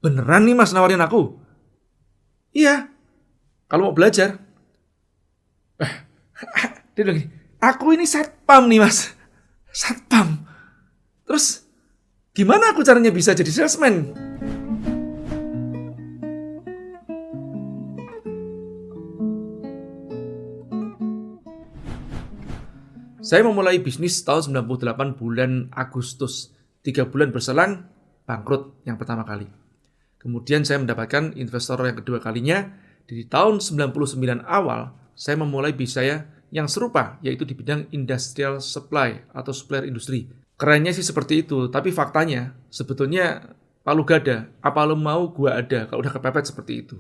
Beneran nih mas nawarin aku? Iya, kalau mau belajar. Dia bilang gini, aku ini satpam nih mas. Satpam. Terus gimana aku caranya bisa jadi salesman? Saya memulai bisnis tahun 98 bulan Agustus. 3 bulan berselang, bangkrut yang pertama kali. Kemudian saya mendapatkan investor yang kedua kalinya. Di tahun 99 awal, saya memulai bisnis saya yang serupa, yaitu di bidang industrial supply atau supplier industri. Kerennya sih seperti itu, tapi faktanya sebetulnya palu gada, apa lo mau gua ada kalau udah kepepet seperti itu.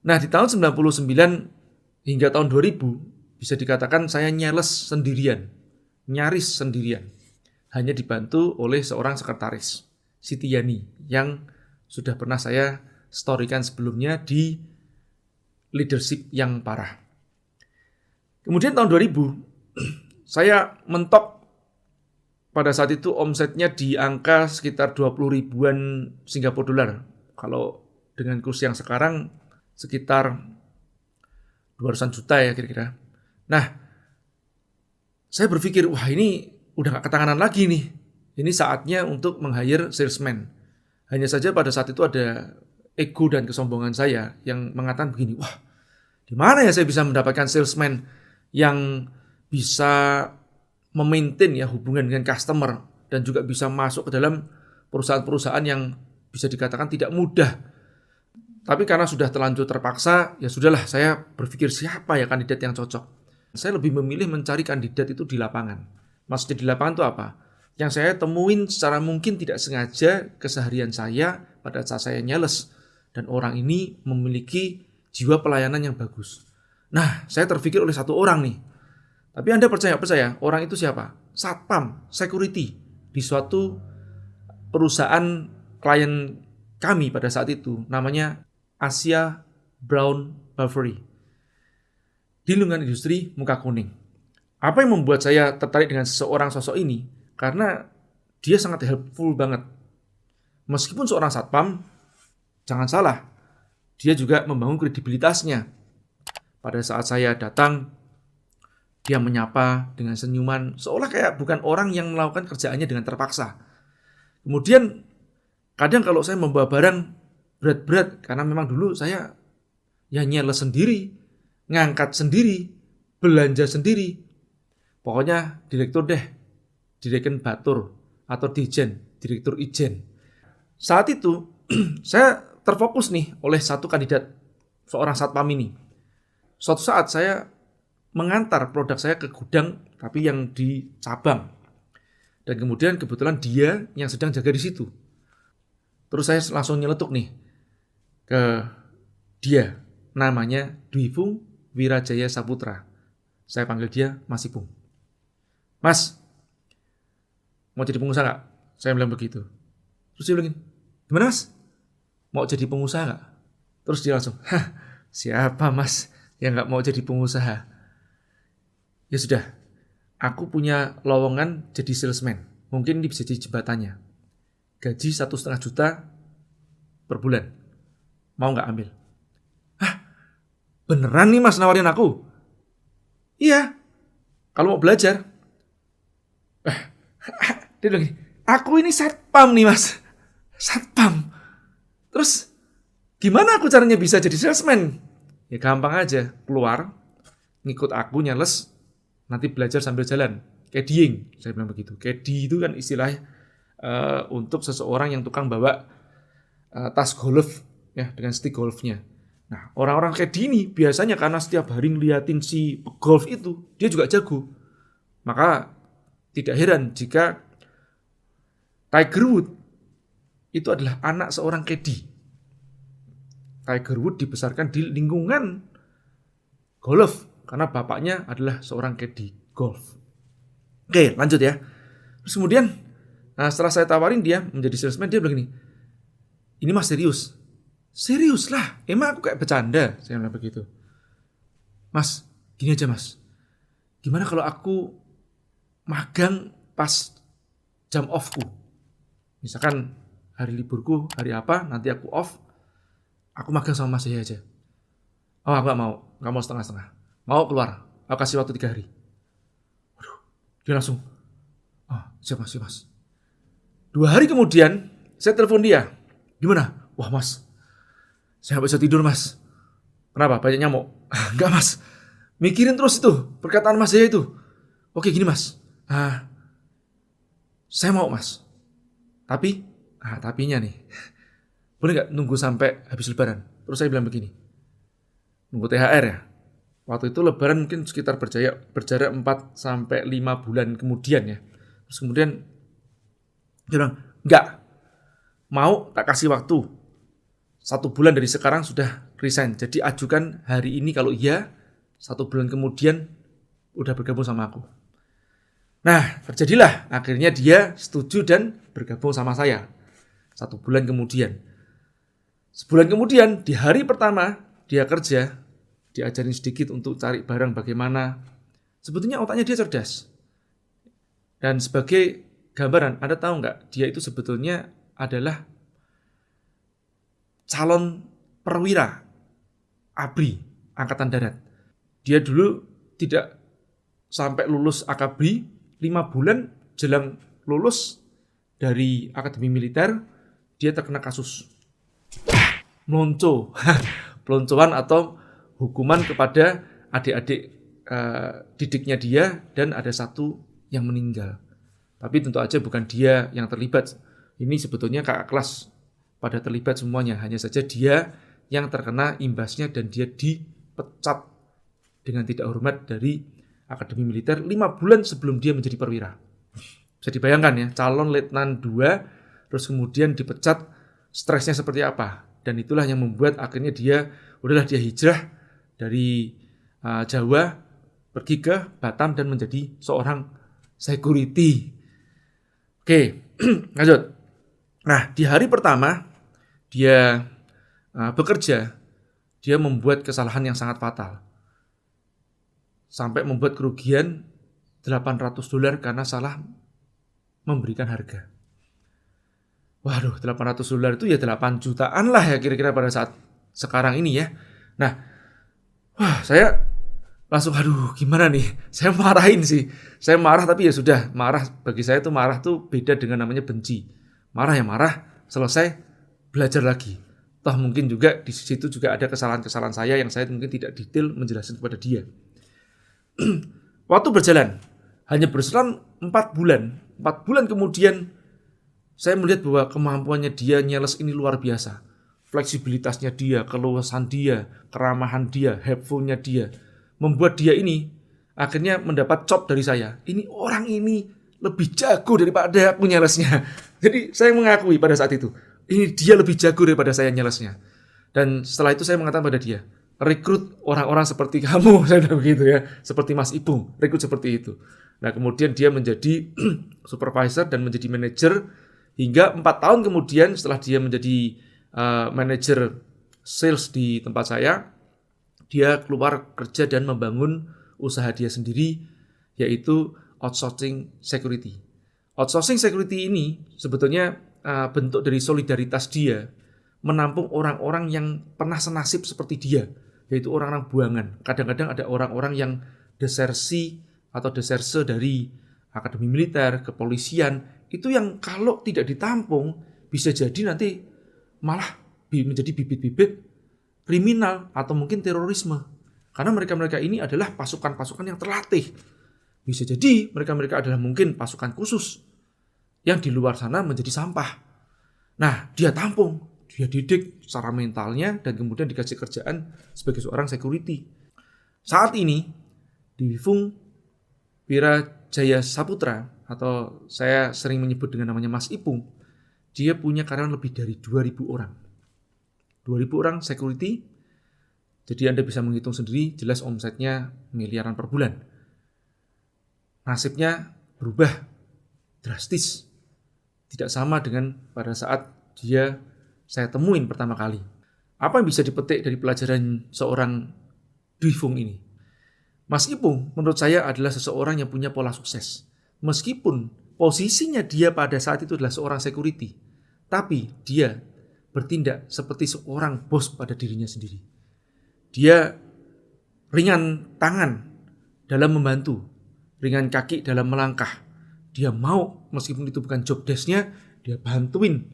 Nah, di tahun 99 hingga tahun 2000, bisa dikatakan saya nyaris sendirian. Hanya dibantu oleh seorang sekretaris, Siti Yani, yang sudah pernah saya storykan sebelumnya di leadership yang parah. Kemudian tahun 2000, saya mentok pada saat itu omsetnya di angka sekitar 20 ribuan Singapura dolar. Kalau dengan kurs yang sekarang sekitar 200-an juta ya kira-kira. Nah, saya berpikir, wah ini udah gak ketanganan lagi nih. Ini saatnya untuk meng-hire salesman. Hanya saja pada saat itu ada ego dan kesombongan saya yang mengatakan begini, wah di mana ya saya bisa mendapatkan salesman yang bisa memaintain ya hubungan dengan customer dan juga bisa masuk ke dalam perusahaan-perusahaan yang bisa dikatakan tidak mudah. Tapi karena sudah terlanjur terpaksa, ya sudahlah, saya berpikir siapa ya kandidat yang cocok. Saya lebih memilih mencari kandidat itu di lapangan. Maksudnya di lapangan itu apa? Yang saya temuin secara mungkin tidak sengaja keseharian saya pada saat saya nyales. Dan orang ini memiliki jiwa pelayanan yang bagus. Nah, saya terpikir oleh satu orang nih. Tapi Anda percaya, orang itu siapa? Satpam, security di suatu perusahaan klien kami pada saat itu. Namanya Asia Brown Boveri. Di lingkungan industri muka kuning. Apa yang membuat saya tertarik dengan seseorang sosok ini? Karena dia sangat helpful banget. Meskipun seorang satpam, jangan salah, dia juga membangun kredibilitasnya. Pada saat saya datang, dia menyapa dengan senyuman, seolah kayak bukan orang yang melakukan kerjaannya dengan terpaksa. Kemudian, kadang kalau saya membawa barang berat-berat, karena memang dulu saya ya nyales sendiri, ngangkat sendiri, belanja sendiri. Pokoknya direktur deh, direken batur, atau dijen, direktur ijen. Saat itu, saya terfokus nih oleh satu kandidat, seorang satpam ini. Suatu saat saya mengantar produk saya ke gudang, tapi yang di cabang. Dan kemudian kebetulan dia yang sedang jaga di situ. Terus saya langsung nyeletuk nih ke dia, namanya Dwi Fung Wirajaya Saputra. Saya panggil dia Mas Ipung. Mas, mau jadi pengusaha gak? Saya bilang begitu. Terus dia bilang, gimana mas? Mau jadi pengusaha gak? Terus dia langsung, siapa mas yang gak mau jadi pengusaha? Ya sudah, aku punya lowongan jadi salesman. Mungkin ini bisa jadi jembatannya. Gaji 1,5 juta per bulan. Mau gak ambil? Beneran nih mas nawarin aku? Iya, kalau mau belajar. Dia bilang gini, aku ini satpam nih mas. Satpam. Terus gimana aku caranya bisa jadi salesman? Ya gampang aja, keluar, ngikut aku nyales, nanti belajar sambil jalan. Caddying, saya bilang begitu. Caddy itu kan istilah untuk seseorang yang tukang bawa tas golf ya dengan stick golfnya. Nah, orang-orang caddy ini biasanya karena setiap hari ngeliatin si golf itu, dia juga jago. Maka tidak heran jika Tiger Woods itu adalah anak seorang caddy. Tiger Woods dibesarkan di lingkungan golf karena bapaknya adalah seorang caddy golf. Oke, lanjut ya. Terus kemudian, setelah saya tawarin dia menjadi salesman, dia bilang gini, ini mas serius? Serius lah, emang aku kayak bercanda? Saya bilang begitu. Mas, gini aja mas, gimana kalau aku magang pas jam off-ku? Misalkan hari liburku, hari apa, nanti aku off, aku magang sama Mas Jaya aja. Oh, aku gak mau setengah-setengah. Mau keluar, aku kasih waktu 3 hari. Waduh, dia langsung, oh, siap mas. 2 hari kemudian, saya telepon dia. Gimana? Wah mas, saya gak bisa tidur mas. Kenapa? Banyak nyamuk? Enggak mas, mikirin terus itu, perkataan Mas Jaya itu. Oke gini mas, saya mau mas. Tapinya nih, boleh gak nunggu sampai habis lebaran? Terus saya bilang begini, nunggu THR ya. Waktu itu lebaran mungkin sekitar berjarak 4 sampai 5 bulan kemudian ya. Terus kemudian dia bilang, enggak, mau tak kasih waktu 1 bulan dari sekarang sudah resign. Jadi ajukan hari ini kalau iya, 1 bulan kemudian udah bergabung sama aku. Nah, terjadilah akhirnya dia setuju dan bergabung sama saya 1 bulan kemudian. Sebulan kemudian di hari pertama dia kerja, diajarin sedikit untuk cari barang bagaimana. Sebetulnya otaknya dia cerdas. Dan sebagai gambaran, Anda tahu nggak, dia itu sebetulnya adalah calon perwira ABRI, Angkatan Darat. Dia dulu tidak sampai lulus AKABRI, 5 bulan jelang lulus dari Akademi Militer, dia terkena kasus peloncoan atau hukuman kepada adik-adik didiknya dia, dan ada 1 yang meninggal. Tapi tentu aja bukan dia yang terlibat. Ini sebetulnya kakak kelas pada terlibat semuanya. Hanya saja dia yang terkena imbasnya dan dia dipecat dengan tidak hormat dari Akademi Militer 5 bulan sebelum dia menjadi perwira. Bisa dibayangkan ya, calon letnan 2 terus kemudian dipecat, stresnya seperti apa. Dan itulah yang membuat akhirnya dia hijrah dari Jawa pergi ke Batam dan menjadi seorang security. Oke, lanjut. Nah, di hari pertama dia bekerja, dia membuat kesalahan yang sangat fatal. Sampai membuat kerugian $800 karena salah memberikan harga. Waduh, $800 itu ya 8 jutaan lah ya kira-kira pada saat sekarang ini ya. Nah, saya langsung gimana nih? Saya marahin sih. Saya marah tapi ya sudah, marah bagi saya tuh marah tuh beda dengan namanya benci. Marah ya marah, selesai belajar lagi. Toh mungkin juga di situ juga ada kesalahan-kesalahan saya yang saya mungkin tidak detail menjelaskan kepada dia. Waktu berjalan, hanya berselang 4 bulan. 4 bulan kemudian saya melihat bahwa kemampuannya dia nyales ini luar biasa. Fleksibilitasnya dia, keluasan dia, keramahan dia, helpfulnya dia, membuat dia ini akhirnya mendapat cop dari saya. Ini orang ini lebih jago daripada aku nyalesnya. Jadi saya mengakui pada saat itu, ini dia lebih jago daripada saya nyalesnya. Dan setelah itu saya mengatakan pada dia, rekrut orang-orang seperti kamu, saya bilang begitu ya, seperti Mas Ipung, rekrut seperti itu. Nah kemudian dia menjadi supervisor dan menjadi manajer, hingga 4 tahun kemudian setelah dia menjadi manajer sales di tempat saya, dia keluar kerja dan membangun usaha dia sendiri, yaitu outsourcing security. Outsourcing security ini sebetulnya bentuk dari solidaritas dia menampung orang-orang yang pernah senasib seperti dia, yaitu orang-orang buangan. Kadang-kadang ada orang-orang yang desersi atau deserse dari Akademi Militer, kepolisian, itu yang kalau tidak ditampung bisa jadi nanti malah menjadi bibit-bibit kriminal atau mungkin terorisme. Karena mereka-mereka ini adalah pasukan-pasukan yang terlatih. Bisa jadi mereka-mereka adalah mungkin pasukan khusus yang di luar sana menjadi sampah. Nah, dia tampung, dia didik secara mentalnya dan kemudian dikasih kerjaan sebagai seorang security. Saat ini di Wifung Wirajaya Saputra, atau saya sering menyebut dengan namanya Mas Ipung, dia punya karyawan lebih dari 2.000 orang. 2.000 orang security, jadi Anda bisa menghitung sendiri, jelas omsetnya miliaran per bulan. Nasibnya berubah drastis, tidak sama dengan pada saat saya temuin pertama kali. Apa yang bisa dipetik dari pelajaran seorang Dwi Fung ini? Mas Ipung menurut saya adalah seseorang yang punya pola sukses. Meskipun posisinya dia pada saat itu adalah seorang security, Tapi dia bertindak seperti seorang bos pada dirinya sendiri. Dia ringan tangan dalam membantu, ringan kaki dalam melangkah. Dia mau, meskipun itu bukan job desk-nya, dia bantuin.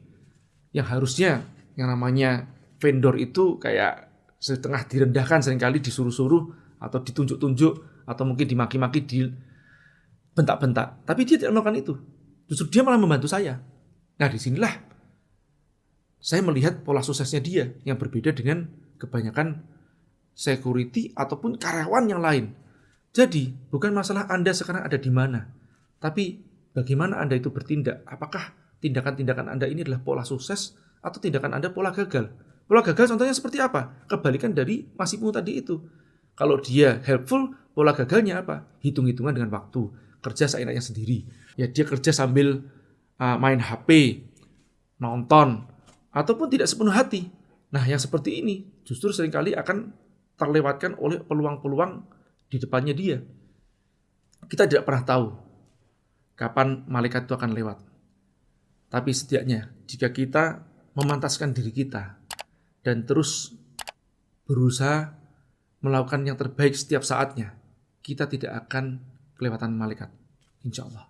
Yang harusnya yang namanya vendor itu kayak setengah direndahkan, seringkali disuruh-suruh atau ditunjuk-tunjuk atau mungkin dimaki-maki, dibentak-bentak. Tapi dia tidak melakukan itu. Justru dia malah membantu saya. Nah, disinilah saya melihat pola suksesnya dia yang berbeda dengan kebanyakan security ataupun karyawan yang lain. Jadi, bukan masalah Anda sekarang ada di mana, tapi bagaimana Anda itu bertindak. Apakah tindakan-tindakan Anda ini adalah pola sukses atau tindakan Anda pola gagal? Pola gagal contohnya seperti apa? Kebalikan dari Mas Ipnu tadi itu. Kalau dia helpful, pola gagalnya apa? Hitung-hitungan dengan waktu, kerja seenaknya sendiri. Ya, dia kerja sambil main HP, nonton, ataupun tidak sepenuh hati. Nah, yang seperti ini justru seringkali akan terlewatkan oleh peluang-peluang di depannya dia. Kita tidak pernah tahu kapan malaikat itu akan lewat. Tapi setidaknya jika kita memantaskan diri kita dan terus berusaha melakukan yang terbaik setiap saatnya, kita tidak akan kelewatan malaikat, insya Allah.